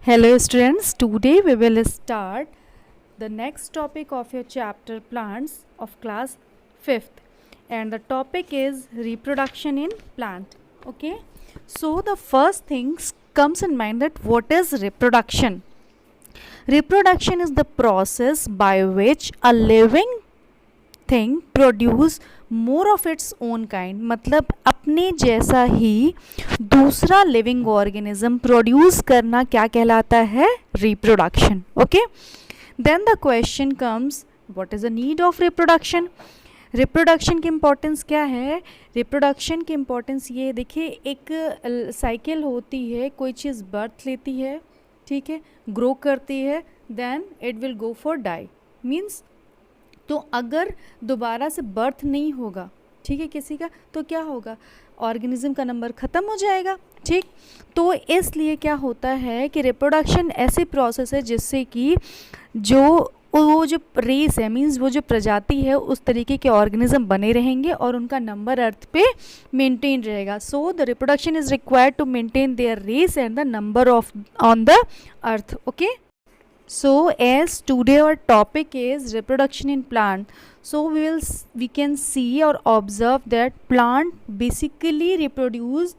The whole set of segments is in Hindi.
Hello students, today we will start the next topic of your chapter plants of class 5th, and the topic is reproduction in plant. Okay, so the first thing comes in mind that what is reproduction? Reproduction is the process by which a living thing produce more of its own kind, मतलब अपने जैसा ही दूसरा लिविंग ऑर्गेनिज्म प्रोड्यूस करना क्या कहलाता है? Reproduction. Okay, then the question comes, what is the need of reproduction? Reproduction की इम्पोर्टेंस क्या है? रिप्रोडक्शन की इम्पोर्टेंस ये देखिए, एक साइकिल होती है, कोई चीज़ बर्थ लेती है, ठीक है, ग्रो करती है, then it will go for die. Means तो अगर दोबारा से बर्थ नहीं होगा, ठीक है, किसी का, तो क्या होगा? ऑर्गेनिज्म का नंबर ख़त्म हो जाएगा. ठीक, तो इसलिए क्या होता है कि रिप्रोडक्शन ऐसे प्रोसेस है जिससे कि वो जो रेस है, मींस वो जो प्रजाति है, उस तरीके के ऑर्गेनिज्म बने रहेंगे और उनका नंबर अर्थ पे मेंटेन रहेगा. So the reproduction is required to maintain their race and the number of on the earth. Okay, so as today our topic is reproduction in plant, so we can see or observe that plant basically reproduce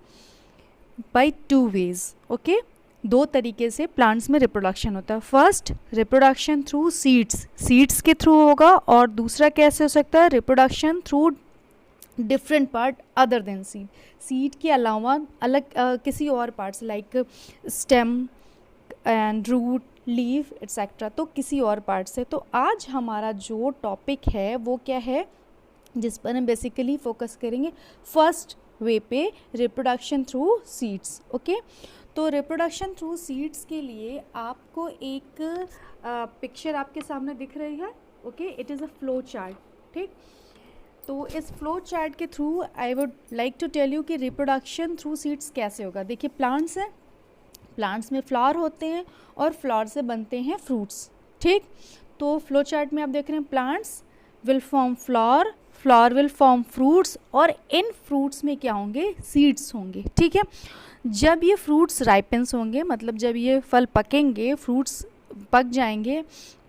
by two ways. Okay, दो तरीके से प्लांट्स में रिप्रोडक्शन होता है. फर्स्ट, रिप्रोडक्शन थ्रू सीड्स के थ्रू होगा, और दूसरा कैसे हो सकता है? Reproduction through different part other than seed के अलावा अलग किसी और parts like stem and root, leave etcetera, तो किसी और पार्ट से. तो आज हमारा जो टॉपिक है वो क्या है, जिस पर हम बेसिकली फोकस करेंगे फर्स्ट वे पे, रिप्रोडक्शन थ्रू सीड्स. ओके, तो रिप्रोडक्शन थ्रू सीड्स के लिए आपको एक पिक्चर आपके सामने दिख रही है. Okay, it is a flow chart. ठीक, तो इस फ्लो चार्ट के through I would like to tell you कि रिप्रोडक्शन थ्रू सीड्स कैसे होगा. देखिए, प्लांट्स हैं, प्लांट्स में फ्लावर होते हैं और फ्लावर से बनते हैं फ्रूट्स. ठीक, तो फ्लो चार्ट में आप देख रहे हैं plants will form flower, flower will form fruits, और इन फ्रूट्स में क्या होंगे? सीड्स होंगे. ठीक है, जब ये फ्रूट्स राइपेंस होंगे, मतलब जब ये फल पकेंगे, फ्रूट्स पक जाएंगे,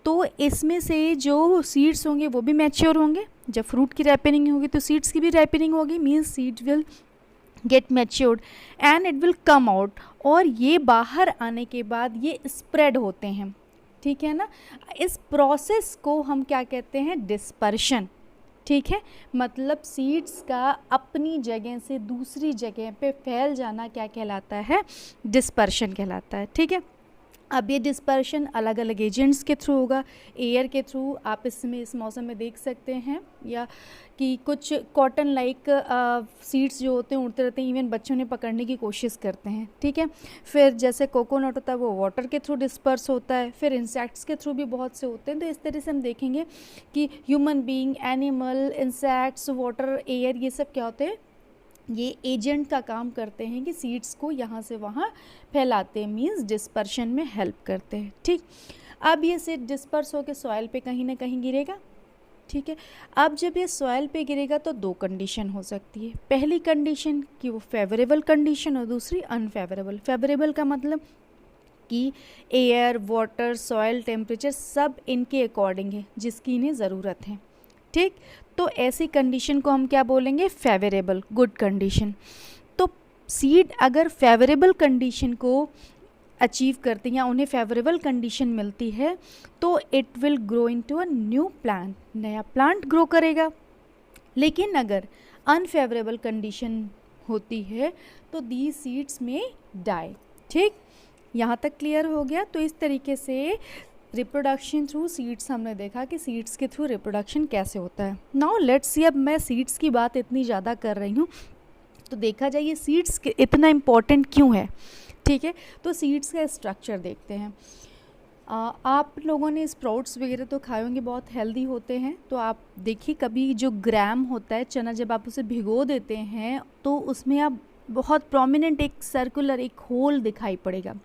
तो इसमें से जो सीड्स होंगे वो भी मैच्योर होंगे. जब फ्रूट की राइपनिंग होगी तो सीड्स की भी राइपनिंग होगी, means seed will get matured and it will come out, और ये बाहर आने के बाद ये स्प्रेड होते हैं. ठीक है ना, इस प्रोसेस को हम क्या कहते हैं? डिस्पर्शन. ठीक है, मतलब सीड्स का अपनी जगह से दूसरी जगह पे फैल जाना क्या कहलाता है? डिस्पर्शन कहलाता है. ठीक है, अब ये डिस्पर्शन अलग अलग एजेंट्स के थ्रू होगा. एयर के थ्रू आप इसमें इस मौसम में देख सकते हैं, या कि कुछ कॉटन लाइक सीड्स जो होते हैं उड़ते रहते हैं, इवन बच्चों ने पकड़ने की कोशिश करते हैं. ठीक है, फिर जैसे कोकोनट होता है वो वाटर के थ्रू डिस्पर्स होता है, फिर इंसेक्ट्स के थ्रू भी बहुत से होते हैं. तो इस तरह से हम देखेंगे कि human being, animal, insects, water, air, ये सब क्या होते हैं? ये एजेंट का काम करते हैं कि सीड्स को यहाँ से वहाँ फैलाते हैं, मींस डिस्पर्शन में हेल्प करते हैं. ठीक, अब ये सीड डिस्पर्स होकर सॉइल पे कहीं ना कहीं गिरेगा. ठीक है, अब जब ये सॉइल पे गिरेगा तो दो कंडीशन हो सकती है. पहली कंडीशन कि वो फेवरेबल कंडीशन, और दूसरी अनफेवरेबल. फेवरेबल का मतलब कि एयर, वाटर, सॉइल, टेम्परेचर सब इनके अकॉर्डिंग है जिसकी इन्हें ज़रूरत है. ठीक, तो ऐसी कंडीशन को हम क्या बोलेंगे? Favourable, good condition. तो सीड अगर फेवरेबल कंडीशन को अचीव करते हैं या उन्हें फेवरेबल कंडीशन मिलती है, तो it will grow into a new plant, नया प्लांट ग्रो करेगा. लेकिन अगर अनफेवरेबल कंडीशन होती है तो दी सीड्स में डाई. ठीक, यहाँ तक क्लियर हो गया. तो इस तरीके से रिप्रोडक्शन थ्रू सीड्स हमने देखा कि सीड्स के थ्रू रिप्रोडक्शन कैसे होता है. नाउ लेट्स सी, अब मैं सीड्स की बात इतनी ज़्यादा कर रही हूँ तो देखा जाए ये सीड्स इतना इम्पोर्टेंट क्यों है. ठीक है, तो सीड्स का स्ट्रक्चर देखते हैं. आप लोगों ने स्प्राउट्स वगैरह तो खाए होंगे, बहुत हेल्दी होते हैं. तो आप देखिए, कभी जो ग्राम होता है चना, जब आप उसे भिगो देते हैं तो उसमें आप बहुत प्रोमिनेंट एक सर्कुलर एक होल दिखाई पड़ेगा.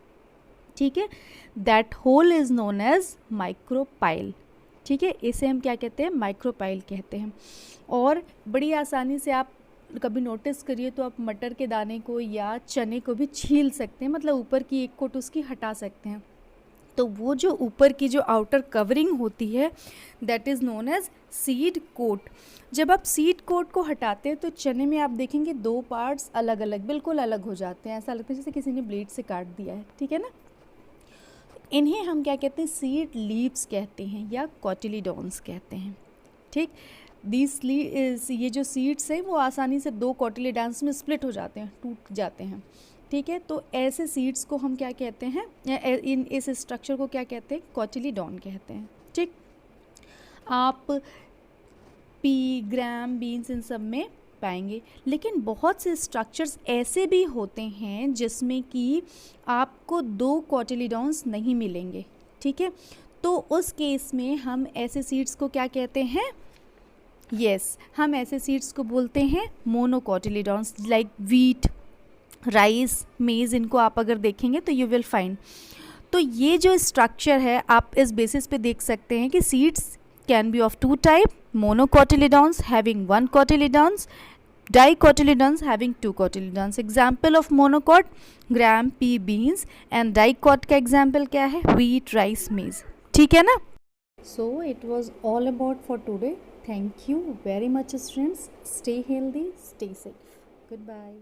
ठीक है, that hole is known as micropyle. ठीक है, इसे हम क्या कहते हैं? माइक्रोपाइल कहते हैं. और बड़ी आसानी से आप कभी नोटिस करिए तो आप मटर के दाने को या चने को भी छील सकते हैं, मतलब ऊपर की एक कोट उसकी हटा सकते हैं। तो वो जो ऊपर की जो आउटर कवरिंग होती है that is known as seed coat. जब आप सीड कोट को हटाते हैं तो चने में आप देखेंगे दो पार्ट्स अलग अलग, बिल्कुल अलग हो जाते हैं, ऐसा लगता है जैसे किसी ने ब्लेड से काट दिया है, ठीक है ना। इन्हें हम क्या कहते हैं, सीड लीव्स कहते हैं या कॉटिलीडॉन्स कहते हैं, ठीक। ये जो सीड्स हैं वो आसानी से दो कॉटिलीडॉन्स में स्प्लिट हो जाते हैं, टूट जाते हैं, ठीक है। तो ऐसे सीड्स को हम क्या कहते हैं, इस स्ट्रक्चर को क्या कहते हैं, कॉटिलीडॉन कहते हैं, ठीक। आप पी, ग्राम, बीन्स इन सब में पाएंगे, लेकिन बहुत से स्ट्रक्चर्स ऐसे भी होते हैं जिसमें कि आपको दो कॉटिलीडॉन्स नहीं मिलेंगे, ठीक है। तो उस केस में हम ऐसे सीड्स को क्या कहते हैं, हम ऐसे सीड्स को बोलते हैं मोनोकॉटिलीडॉन्स, लाइक वीट, राइस, मेज़, इनको आप अगर देखेंगे तो यू विल फाइंड। तो ये जो स्ट्रक्चर है आप इस बेसिस पे देख सकते हैं कि seeds can be of two type, monocotyledons having one cotyledons, dicotyledons having two cotyledons. Example of monocot, gram, pea, beans, and dicot का example क्या है, wheat, rice, maize, ठीक है ना। So it was all about for today. Thank you very much students. Stay healthy, stay safe. Goodbye.